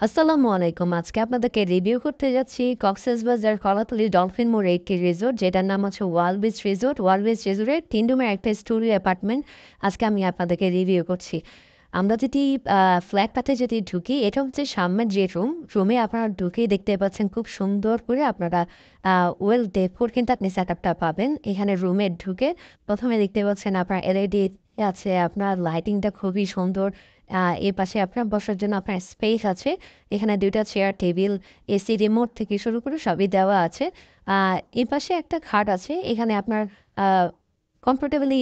আসসালামু আলাইকুম। আজকে আপনাদেরকে রিভিউ করতে যাচ্ছি কক্সবাজার কলাতলী ডলফিন মোড়ে একটি রিসোর্ট যেটার নাম হচ্ছে ওয়াল বিচ রিসোর্ট। ওয়াল বিচ রিসোর্টের ৩ রুমের একটা স্টুডিও অ্যাপার্টমেন্ট আজকে আমি আপনাদেরকে রিভিউ করছি। আমরা যদি ফ্ল্যাটটাতে যদি ঢুকি, এটা হচ্ছে সামনের যে রুমে আপনারা ঢুকেই দেখতে পাচ্ছেন খুব সুন্দর করে আপনারা ওয়েল ডেকোর কিন্তু আপনি সেট আপটা পাবেন। এখানে রুমে ঢুকে প্রথমে দেখতে পাচ্ছেন আপনার এলইডি আছে, আপনার লাইটিংটা খুবই সুন্দর। এর পাশে আপনার বসার জন্য আপনার স্পেস আছে। এখানে ২ টা চেয়ার, টেবিল, এসি রিমোট থেকে শুরু করে সবই দেওয়া আছে। এর পাশে একটা খাট আছে। এখানে আপনার আ কমফোর্টেবলি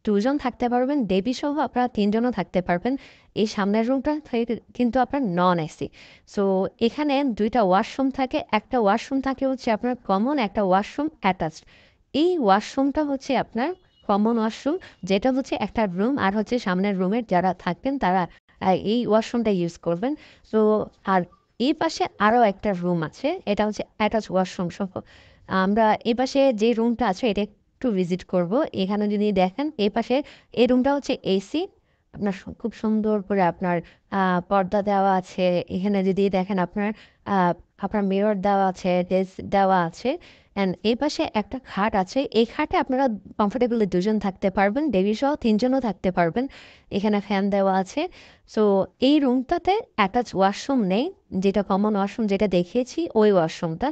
২ জন থাকতে পারবেন। বেবি সহ আপনারা ৩ জনও থাকতে পারবেন। এই সামনের রুমটা থেকে কিন্তু আপনার নন এসি। সো এখানে ২ টা ওয়াশরুম থাকে। একটা ওয়াশরুম থাকে হচ্ছে আপনার কমন, একটা ওয়াশরুম অ্যাটাচড। এই ওয়াশরুমটা হচ্ছে আপনার কমন ওয়াশরুম, যেটা হচ্ছে একটা রুম, আর হচ্ছে সামনের রুমের যারা থাকবেন তারা এই ওয়াশরুমটা ইউজ করবেন। সো আর এই পাশে আরও একটা রুম আছে, এটা হচ্ছে অ্যাটাচ ওয়াশরুম সহ। আমরা এই পাশে যে রুমটা আছে এটা একটু ভিজিট করব। এখানে যদি দেখেন এই পাশে এই রুমটা হচ্ছে এসি। আপনার খুব সুন্দর করে আপনার পর্দা দেওয়া আছে। এখানে যদি দেখেন আপনার আপনার মিরর দেওয়া আছে, ডেস্ক দেওয়া আছে। অ্যান্ড এই পাশে একটা খাট আছে। এই খাটে আপনারা কমফোর্টেবলি ২ জন থাকতে পারবেন। বেবি সহ ৩ জনও থাকতে পারবেন। এখানে ফ্যান দেওয়া আছে। সো এই রুমটাতে অ্যাটাচ ওয়াশরুম নেই। যেটা কমন ওয়াশরুম যেটা দেখিয়েছি ওই ওয়াশরুমটা।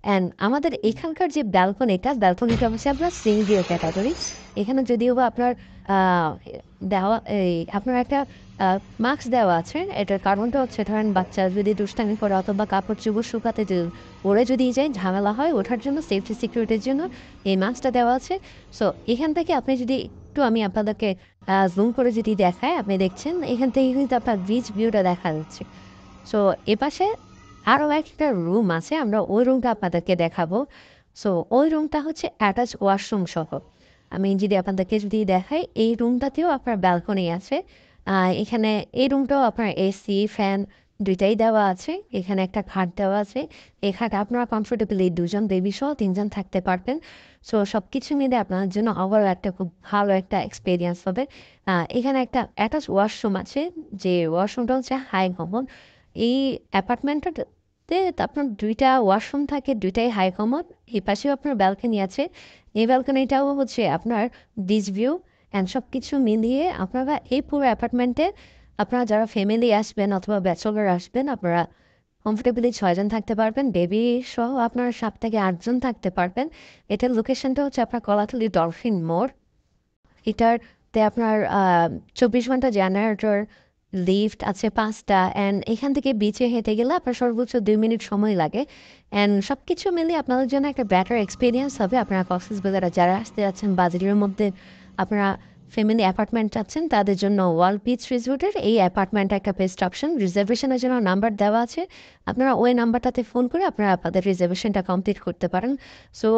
অ্যান্ড আমাদের এখানকার যে ব্যালকনিটা হচ্ছে আপনার সি দিয়ে ক্যাটাগরি। এখানে যদিও বা আপনার আ দেওয়া আপনার একটা মাস্ক দেওয়া আছে। এটার কারণটা হচ্ছে ধরেন বাচ্চা যদি দুষ্টামি করে অথবা কাপড়-চোপড় শুকাতে পড়ে যদি যায় ঝামেলা হয়, ওঠার জন্য সেফটি সিকিউরিটির জন্য এই মাস্কটা দেওয়া আছে। সো এখান থেকে আপনি যদি একটু আমি আপনাদেরকে জুম করে যদি দেখাই, আপনি দেখছেন এখান থেকে কিন্তু আপনার বিচ ভিউটা দেখা যাচ্ছে। সো এপাশে আরও একটা রুম আছে। আমরা ওই রুমটা আপনাদেরকে দেখাবো। সো ওই রুমটা হচ্ছে অ্যাটাচ ওয়াশরুম সহ। আমি যদি আপনাদেরকে যদি দেখাই, এই রুমটাতেও আপনার ব্যালকনি আছে। এখানে এই রুমটাও আপনার এসি, ফ্যান ২ টাই দেওয়া আছে। এখানে একটা খাট দেওয়া আছে। এই খাটে আপনারা কমফোর্টেবলি ২ জন বেবি সহ ৩ জন থাকতে পারবেন। সো সবকিছু মিলে আপনার জন্য ওভারঅল একটা খুব ভালো একটা এক্সপেরিয়েন্স হবে। এখানে একটা অ্যাটাচ ওয়াশরুম আছে, যে ওয়াশরুমটা হচ্ছে হাই কমন। এই অ্যাপার্টমেন্টটাতে আপনার ২ টা ওয়াশরুম থাকে, ২ টাই হাই কমন। এই পাশেও আপনার ব্যালকনি আছে। এই ব্যালকনিটাও হচ্ছে আপনার বিচ ভিউ অ্যান্ড সবকিছু মিলিয়ে আপনারা এই পুরো অ্যাপার্টমেন্টে আপনারা যারা ফ্যামিলি আসবেন অথবা ব্যাচেলর আসবেন, আপনারা কমফোর্টেবলি ৬ জন থাকতে পারবেন। বেবি সহ আপনারা ৭ থেকে ৮ জন থাকতে পারবেন। এটার লোকেশনটা হচ্ছে আপনার কলাতলী ডলফিন মোড়। এটাতে আপনার ২৪ ঘন্টা জেনারেটর, লিফট আছে ৫ টা। অ্যান্ড এখান থেকে বিচে হেঁটে গেলে আপনার সর্বোচ্চ ২ মিনিট সময় লাগে। অ্যান্ড সবকিছু মিলিয়ে আপনাদের জন্য একটা বেটার এক্সপেরিয়েন্স হবে। আপনারা কক্সবাজারে যারা আসতে যাচ্ছেন, বাজেটের মধ্যে আপনারা ফ্যামিলি অ্যাপার্টমেন্ট চাচ্ছেন, তাদের জন্য ওয়াল বিচ রিসোর্টের এই অ্যাপার্টমেন্টটা একটা বেস্ট অপশন। রিজার্ভেশনের জন্য নাম্বার দেওয়া আছে। আপনারা ওই নাম্বারটাতে ফোন করে আপনারা আপনাদের রিজার্ভেশনটা কমপ্লিট করতে পারেন। সো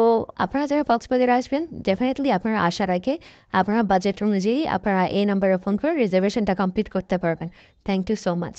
আপনারা যারা কক্সবাজারে আসবেন, ডেফিনিটলি আপনারা আসার আগে আপনারা বাজেট অনুযায়ী আপনারা এই নাম্বারে ফোন করে রিজার্ভেশনটা কমপ্লিট করতে পারবেন। Thank you so much.